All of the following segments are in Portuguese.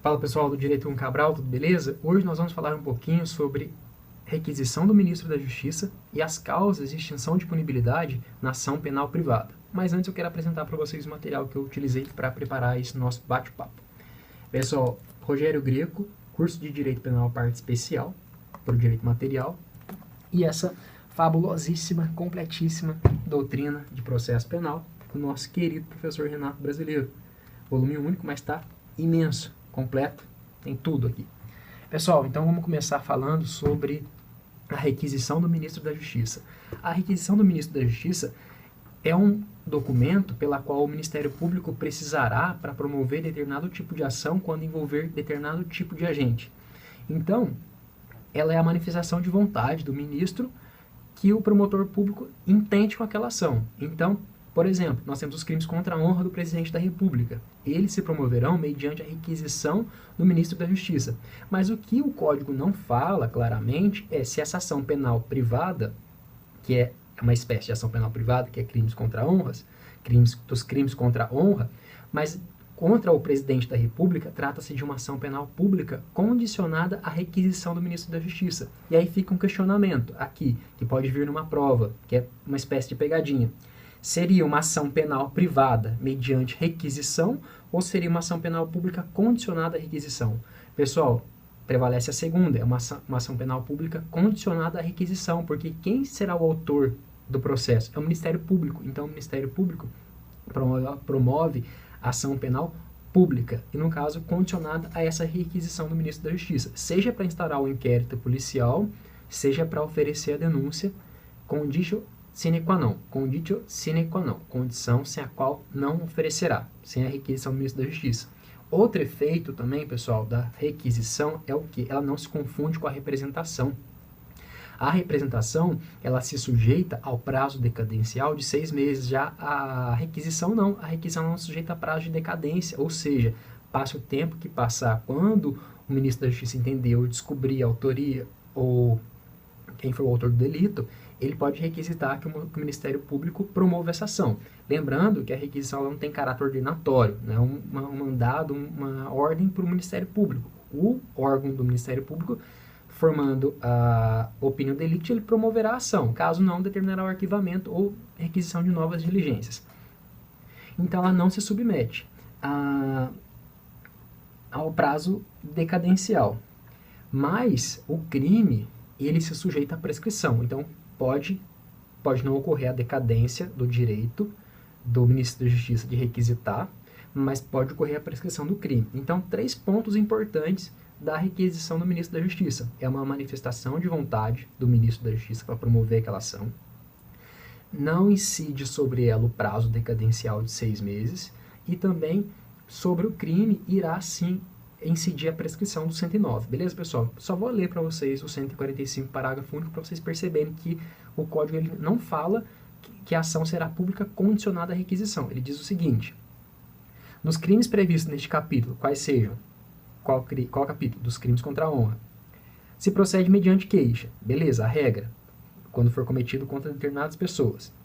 Fala pessoal do Direito com Cabral, tudo beleza? Hoje nós vamos falar um pouquinho sobre requisição do Ministro da Justiça e as causas de extinção de punibilidade na ação penal privada. Mas antes eu quero apresentar para vocês o material que eu utilizei para preparar esse nosso bate-papo. Pessoal, Rogério Greco, curso de Direito Penal parte especial, para o Direito Material, e essa fabulosíssima, completíssima doutrina de processo penal do nosso querido professor Renato Brasileiro. Volume único, mas está imenso, completo, tem tudo aqui. Pessoal, então vamos começar falando sobre a requisição do Ministro da Justiça. A requisição do Ministro da Justiça é um documento pela qual o Ministério Público precisará para promover determinado tipo de ação quando envolver determinado tipo de agente. Então, ela é a manifestação de vontade do ministro que o promotor público entende com aquela ação. Então, por exemplo, nós temos os crimes contra a honra do presidente da República. Eles se promoverão mediante a requisição do Ministro da Justiça. Mas o que o Código não fala claramente é se essa ação penal privada, que é uma espécie de ação penal privada, que é crimes contra honras, crimes contra a honra, mas contra o presidente da República, trata-se de uma ação penal pública condicionada à requisição do Ministro da Justiça. E aí fica um questionamento aqui, que pode vir numa prova, que é uma espécie de pegadinha. Seria uma ação penal privada mediante requisição ou seria uma ação penal pública condicionada à requisição? Pessoal, prevalece a segunda, é uma ação penal pública condicionada à requisição, porque quem será o autor do processo? É o Ministério Público. Então, o Ministério Público promove ação penal pública, e no caso, condicionada a essa requisição do Ministro da Justiça, seja para instaurar o inquérito policial, seja para oferecer a denúncia, conditio sine qua non, condição sem a qual não oferecerá, sem a requisição do Ministro da Justiça. Outro efeito também, pessoal, da requisição é o que? Ela não se confunde com a representação. A representação, ela se sujeita ao prazo decadencial de 6 meses, já a requisição não se sujeita a prazo de decadência, ou seja, passe o tempo que passar, quando o Ministro da Justiça entender ou descobrir a autoria ou quem foi o autor do delito, ele pode requisitar que o Ministério Público promova essa ação. Lembrando que a requisição não tem caráter ordenatório, né? Um mandado, uma ordem para o Ministério Público. O órgão do Ministério Público, formando a opinião delito, ele promoverá a ação, caso não, determinará o arquivamento ou requisição de novas diligências. Então, ela não se submete ao prazo decadencial. Mas o crime, ele se sujeita à prescrição. Então, pode não ocorrer a decadência do direito do Ministro da Justiça de requisitar, mas pode ocorrer a prescrição do crime. Então, 3 pontos importantes da requisição do Ministro da Justiça. É uma manifestação de vontade do Ministro da Justiça para promover aquela ação. Não incide sobre ela o prazo decadencial de 6 meses e também sobre o crime irá sim incidir a prescrição do 109. Beleza, pessoal? Só vou ler para vocês o 145, parágrafo único, para vocês perceberem que o Código ele não fala que a ação será pública condicionada à requisição. Ele diz o seguinte: nos crimes previstos neste capítulo, quais sejam? Qual capítulo? Dos crimes contra a honra. Se procede mediante queixa. Beleza, a regra. Quando for cometido contra determinadas pessoas.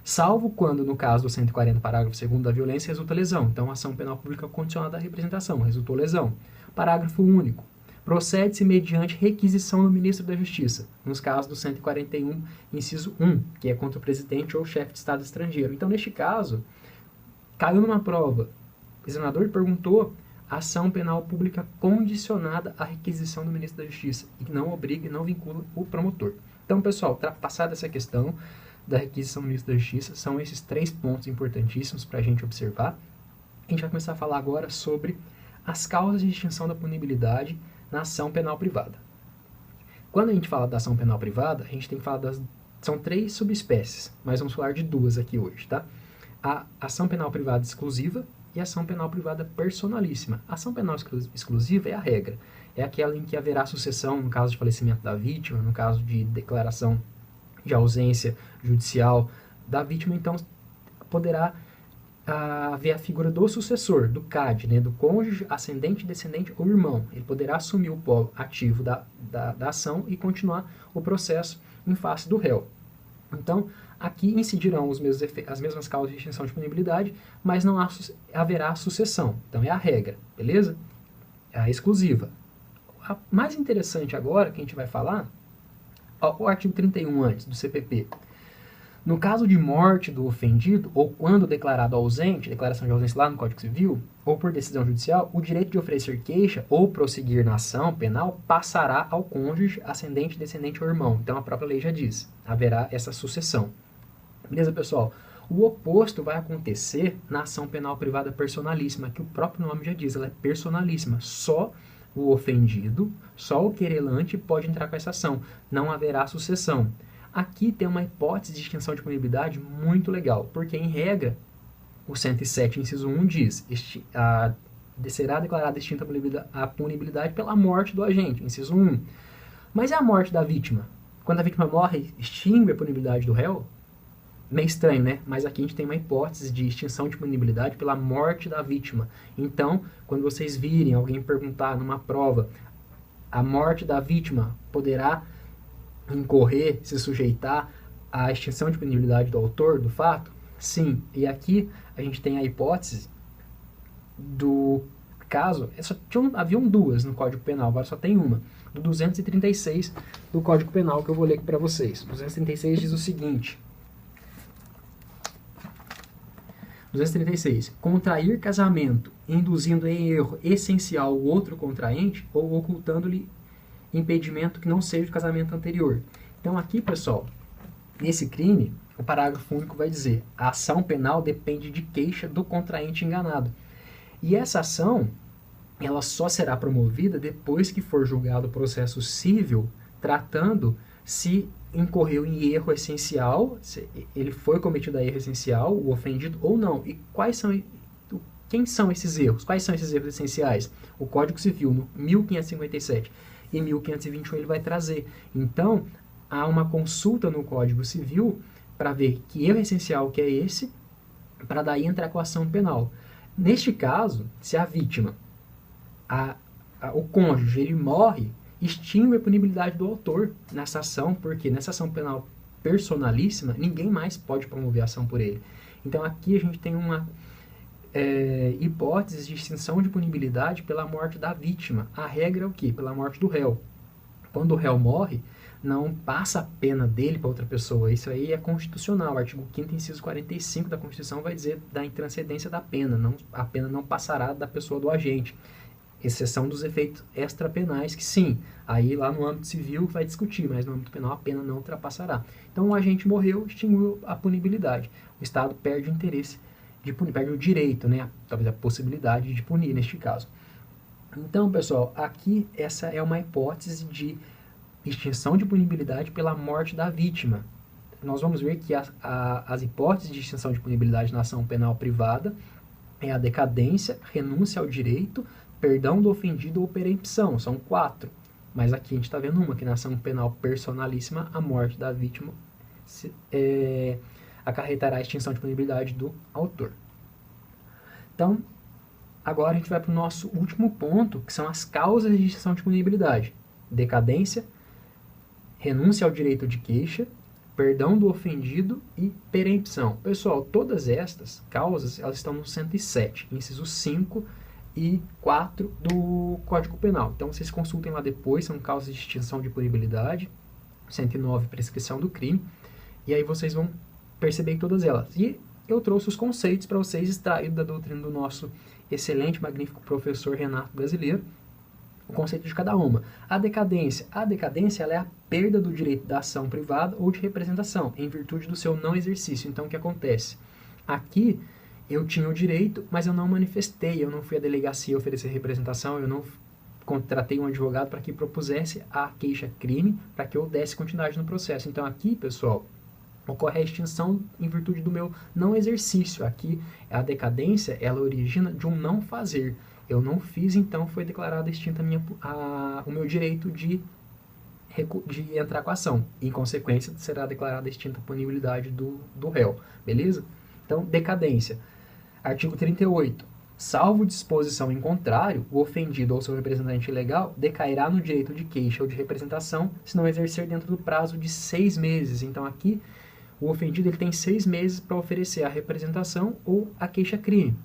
Salvo quando, no caso do 140, parágrafo 2º, da violência resulta lesão. Então, ação penal pública condicionada à representação. Resultou lesão. Parágrafo único. Procede-se mediante requisição do Ministro da Justiça, nos casos do 141, inciso 1, que é contra o presidente ou chefe de Estado estrangeiro. Então, neste caso, caiu numa prova, o examinador perguntou ação penal pública condicionada à requisição do Ministro da Justiça, e que não obriga e não vincula o promotor. Então, pessoal, passada essa questão da requisição do Ministro da Justiça, são esses 3 pontos importantíssimos para a gente observar. A gente vai começar a falar agora sobre as causas de extinção da punibilidade na ação penal privada. Quando a gente fala da ação penal privada, a gente tem que falar são 3 subespécies, mas vamos falar de 2 aqui hoje, tá? A ação penal privada exclusiva e a ação penal privada personalíssima. A ação penal exclusiva é a regra. É aquela em que haverá sucessão no caso de falecimento da vítima, no caso de declaração de ausência judicial da vítima, então poderá haver a figura do sucessor, do CAD, né, do cônjuge, ascendente, descendente ou irmão. Ele poderá assumir o polo ativo da ação e continuar o processo em face do réu. Então, aqui incidirão as mesmas causas de extinção de punibilidade, mas não haverá sucessão. Então, é a regra, beleza? a exclusiva. A mais interessante agora que a gente vai falar, o artigo 31 antes do CPP. No caso de morte do ofendido, ou quando declarado ausente, declaração de ausência lá no Código Civil, ou por decisão judicial, o direito de oferecer queixa ou prosseguir na ação penal passará ao cônjuge, ascendente, descendente ou irmão. Então a própria lei já diz, haverá essa sucessão. Beleza, pessoal? O oposto vai acontecer na ação penal privada personalíssima, que o próprio nome já diz, ela é personalíssima. Só o ofendido, só o querelante pode entrar com essa ação. Não haverá sucessão. Aqui tem uma hipótese de extinção de punibilidade muito legal, porque em regra, o 107, inciso 1 diz, será declarada extinta a punibilidade pela morte do agente, inciso 1. Mas é a morte da vítima. Quando a vítima morre, extingue a punibilidade do réu? Meio estranho, né? Mas aqui a gente tem uma hipótese de extinção de punibilidade pela morte da vítima. Então, quando vocês virem alguém perguntar numa prova, a morte da vítima poderá incorrer, se sujeitar à extinção de punibilidade do autor do fato? Sim. E aqui a gente tem a hipótese do caso, haviam duas no Código Penal, agora só tem uma, do 236 do Código Penal, que eu vou ler aqui para vocês. 236 diz o seguinte: 236. Contrair casamento, induzindo em erro essencial o outro contraente ou ocultando-lhe impedimento que não seja o casamento anterior. Então aqui, pessoal, nesse crime, o parágrafo único vai dizer: a ação penal depende de queixa do contraente enganado. E essa ação, ela só será promovida depois que for julgado o processo civil, tratando se incorreu em erro essencial, se ele foi cometido a erro essencial, o ofendido, ou não. E quem são esses erros? Quais são esses erros essenciais? O Código Civil, no 1557 e 1521, ele vai trazer. Então, há uma consulta no Código Civil para ver que erro essencial que é esse, para daí entrar com a ação penal. Neste caso, se a vítima, o cônjuge, ele morre, extingue a punibilidade do autor nessa ação, porque nessa ação penal personalíssima, ninguém mais pode promover a ação por ele. Então aqui a gente tem uma hipótese de extinção de punibilidade pela morte da vítima. A regra é o quê? Pela morte do réu. Quando o réu morre, não passa a pena dele para outra pessoa. Isso aí é constitucional. O artigo 5º, inciso 45 da Constituição vai dizer da intranscendência da pena. A pena não passará da pessoa do agente. Exceção dos efeitos extrapenais, que sim, aí lá no âmbito civil vai discutir, mas no âmbito penal a pena não ultrapassará. Então o agente morreu, extinguiu a punibilidade. O Estado perde o interesse de punir, perde o direito, né? Talvez a possibilidade de punir neste caso. Então, pessoal, aqui essa é uma hipótese de extinção de punibilidade pela morte da vítima. Nós vamos ver que as hipóteses de extinção de punibilidade na ação penal privada é a decadência, renúncia ao direito, perdão do ofendido ou perempção. São 4. Mas aqui a gente está vendo uma, que na ação penal personalíssima, a morte da vítima acarretará a extinção de punibilidade do autor. Então, agora a gente vai para o nosso último ponto, que são as causas de extinção de punibilidade. Decadência, renúncia ao direito de queixa, perdão do ofendido e perempção. Pessoal, todas estas causas, elas estão no 107, inciso 5 e 4 do Código Penal. Então, vocês consultem lá depois, são causas de extinção de punibilidade, 109, prescrição do crime, e aí vocês vão perceber todas elas. E eu trouxe os conceitos para vocês extraídos da doutrina do nosso excelente, magnífico professor Renato Brasileiro, o conceito de cada uma. A decadência ela é a perda do direito da ação privada ou de representação, em virtude do seu não exercício. Então, o que acontece? Aqui, eu tinha o direito, mas eu não manifestei, eu não fui à delegacia oferecer representação, eu não contratei um advogado para que propusesse a queixa-crime, para que eu desse continuidade no processo. Então, aqui, pessoal, ocorre a extinção em virtude do meu não exercício. Aqui, a decadência, ela origina de um não fazer. Eu não fiz, então foi declarada extinta o meu direito de entrar com a ação. Em consequência, será declarada extinta a punibilidade do réu. Beleza? Então, decadência. Artigo 38. Salvo disposição em contrário, o ofendido ou seu representante legal decairá no direito de queixa ou de representação se não exercer dentro do prazo de 6 meses. Então, aqui, o ofendido ele tem 6 meses para oferecer a representação ou a queixa-crime.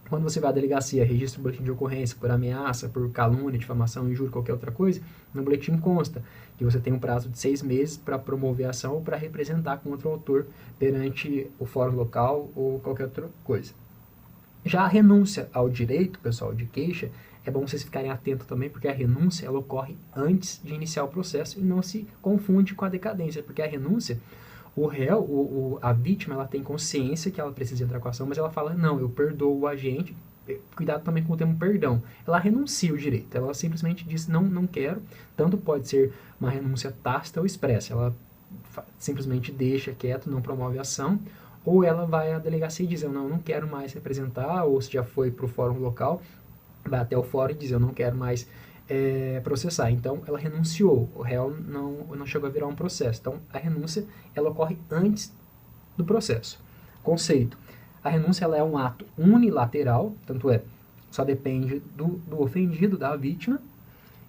Quando você vai à delegacia, registra o boletim de ocorrência por ameaça, por calúnia, difamação, injúria, qualquer outra coisa, no boletim consta que você tem um prazo de 6 meses para promover a ação ou para representar contra o autor perante o fórum local ou qualquer outra coisa. Já a renúncia ao direito, pessoal, de queixa, é bom vocês ficarem atentos também, porque a renúncia ela ocorre antes de iniciar o processo e não se confunde com a decadência, porque a renúncia, o réu, a vítima, ela tem consciência que ela precisa entrar com a ação, mas ela fala, não, eu perdoo o agente, cuidado também com o termo perdão. Ela renuncia o direito, ela simplesmente diz, não quero, tanto pode ser uma renúncia tácita ou expressa, ela simplesmente deixa quieto, não promove a ação, ou ela vai à delegacia e diz, eu não quero mais representar, ou se já foi para o fórum local, vai até o fórum e diz, eu não quero mais processar. Então, ela renunciou, o réu não chegou a virar um processo. Então, a renúncia, ela ocorre antes do processo. Conceito. A renúncia ela é um ato unilateral, tanto é, só depende do ofendido, da vítima,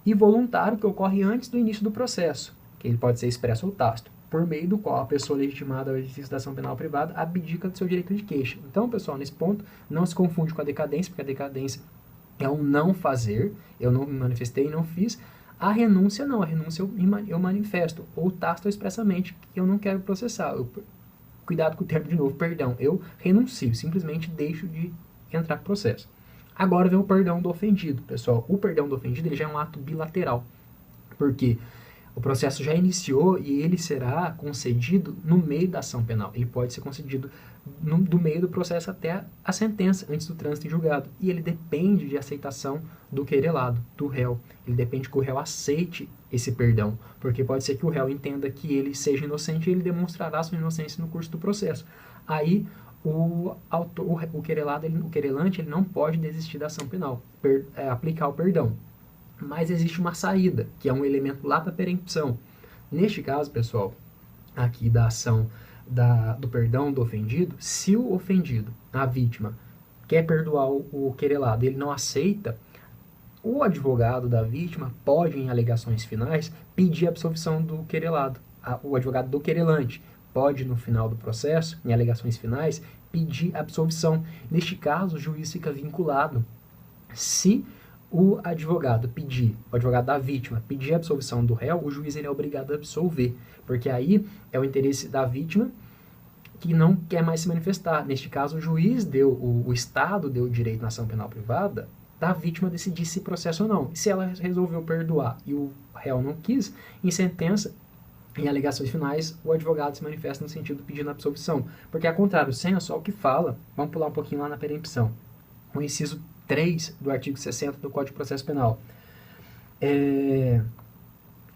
e voluntário, que ocorre antes do início do processo, que ele pode ser expresso ou tácito, por meio do qual a pessoa legitimada ao exercício da ação penal privada abdica do seu direito de queixa. Então, pessoal, nesse ponto, não se confunde com a decadência, porque a decadência é um não fazer, eu não me manifestei e não fiz. A renúncia não, a renúncia eu manifesto, ou tácito ou expressamente, que eu não quero processar. Cuidado com o termo de novo, perdão, eu renuncio, simplesmente deixo de entrar com o processo. Agora vem o perdão do ofendido, pessoal. O perdão do ofendido ele já é um ato bilateral, porque o processo já iniciou e ele será concedido no meio da ação penal. Ele pode ser concedido do meio do processo até a sentença, antes do trânsito em julgado. E ele depende de aceitação do querelado, do réu. Ele depende que o réu aceite esse perdão, porque pode ser que o réu entenda que ele seja inocente e ele demonstrará sua inocência no curso do processo. Aí o querelante ele não pode desistir da ação penal, aplicar o perdão. Mas existe uma saída, que é um elemento lá da perempção. Neste caso, pessoal, aqui da ação do perdão do ofendido, se o ofendido, a vítima, quer perdoar o querelado, ele não aceita, o advogado da vítima pode, em alegações finais, pedir a absolvição do querelado. O advogado do querelante pode, no final do processo, em alegações finais, pedir a absolvição. Neste caso, o juiz fica vinculado. Se o advogado da vítima pedir a absolvição do réu, o juiz ele é obrigado a absolver, porque aí é o interesse da vítima que não quer mais se manifestar. Neste caso, o juiz o Estado deu o direito na ação penal privada da vítima decidir se processo ou não. Se ela resolveu perdoar e o réu não quis, em sentença, em alegações finais, o advogado se manifesta no sentido pedindo a absolvição, porque ao contrário, sem é só o que fala, vamos pular um pouquinho lá na perempção. O inciso 3 do artigo 60 do Código de Processo Penal.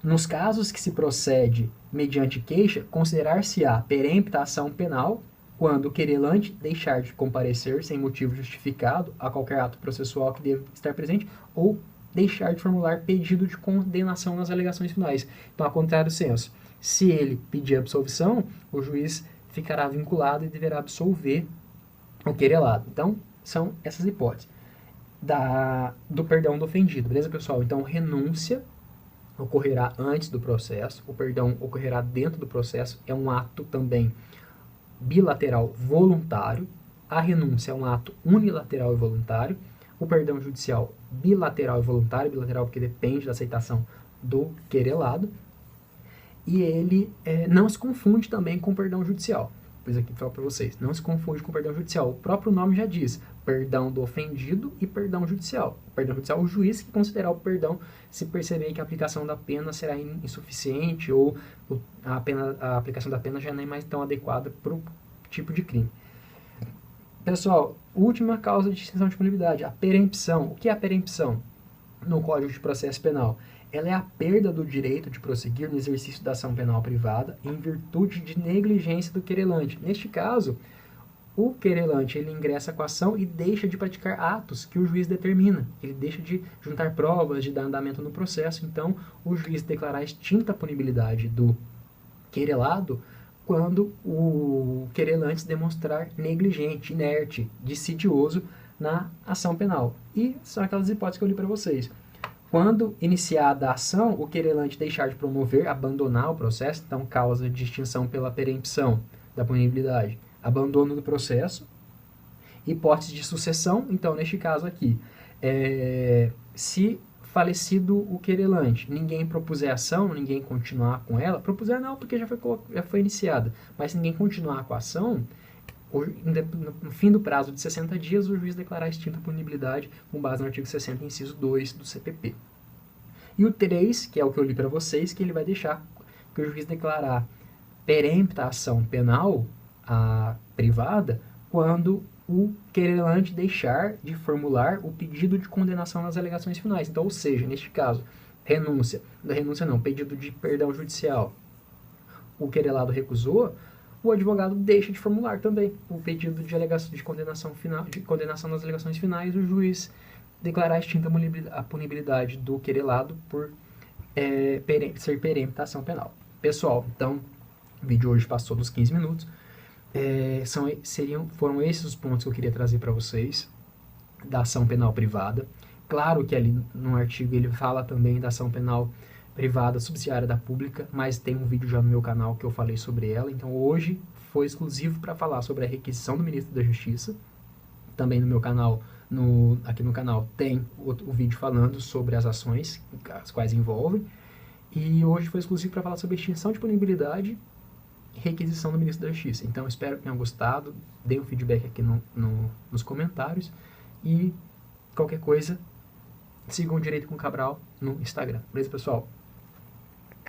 Nos casos que se procede mediante queixa, considerar-se-á perempta a ação penal quando o querelante deixar de comparecer sem motivo justificado a qualquer ato processual que deva estar presente ou deixar de formular pedido de condenação nas alegações finais. Então, ao contrário do senso, se ele pedir absolvição, o juiz ficará vinculado e deverá absolver o querelado. Então, são essas hipóteses do perdão do ofendido, beleza, pessoal? Então, renúncia ocorrerá antes do processo, o perdão ocorrerá dentro do processo, é um ato também bilateral voluntário, a renúncia é um ato unilateral e voluntário, o perdão judicial bilateral e voluntário, bilateral porque depende da aceitação do querelado, e ele não se confunde também com o perdão judicial. Pois aqui falo para vocês, não se confunde com o perdão judicial. O próprio nome já diz, perdão do ofendido e perdão judicial. O perdão judicial é o juiz que considerar o perdão se perceber que a aplicação da pena será insuficiente ou a aplicação da pena já não é mais tão adequada para o tipo de crime. Pessoal, última causa de extinção de punibilidade, a perempção. O que é a perempção no Código de Processo Penal? Ela é a perda do direito de prosseguir no exercício da ação penal privada em virtude de negligência do querelante. Neste caso, o querelante ele ingressa com a ação e deixa de praticar atos que o juiz determina. Ele deixa de juntar provas, de dar andamento no processo. Então, o juiz declarar extinta a punibilidade do querelado quando o querelante se demonstrar negligente, inerte, dissidioso na ação penal. E são aquelas hipóteses que eu li para vocês. Quando iniciada a ação, o querelante deixar de promover, abandonar o processo, então causa de extinção pela perempção da punibilidade, abandono do processo, Hipótese de sucessão, então, neste caso aqui, se falecido o querelante, ninguém propuser ação, ninguém continuar com ela, propuser não, porque já foi iniciada, mas se ninguém continuar com a ação, no fim do prazo de 60 dias, o juiz declarar extinta a punibilidade com base no artigo 60, inciso 2 do CPP. E o 3, que é o que eu li para vocês, que ele vai deixar que o juiz declarar perempta a ação penal privada quando o querelante deixar de formular o pedido de condenação nas alegações finais. Então, ou seja, neste caso, pedido de perdão judicial, o querelado recusou, o advogado deixa de formular também o pedido de condenação final, de condenação nas alegações finais, o juiz declarar extinta a punibilidade do querelado por ser perempta a ação penal. Pessoal, então, o vídeo hoje passou dos 15 minutos. Foram esses os pontos que eu queria trazer para vocês da ação penal privada. Claro que ali no artigo ele fala também da ação penal privada subsidiária da pública, mas tem um vídeo já no meu canal que eu falei sobre ela. Então hoje foi exclusivo para falar sobre a requisição do ministro da Justiça. Também no meu canal, aqui no canal, tem o vídeo falando sobre as ações as quais envolvem. E hoje foi exclusivo para falar sobre extinção de punibilidade e requisição do ministro da Justiça. Então, espero que tenham gostado. Deem um feedback aqui nos comentários. E qualquer coisa, sigam o Direito com Cabral no Instagram. Beleza, pessoal?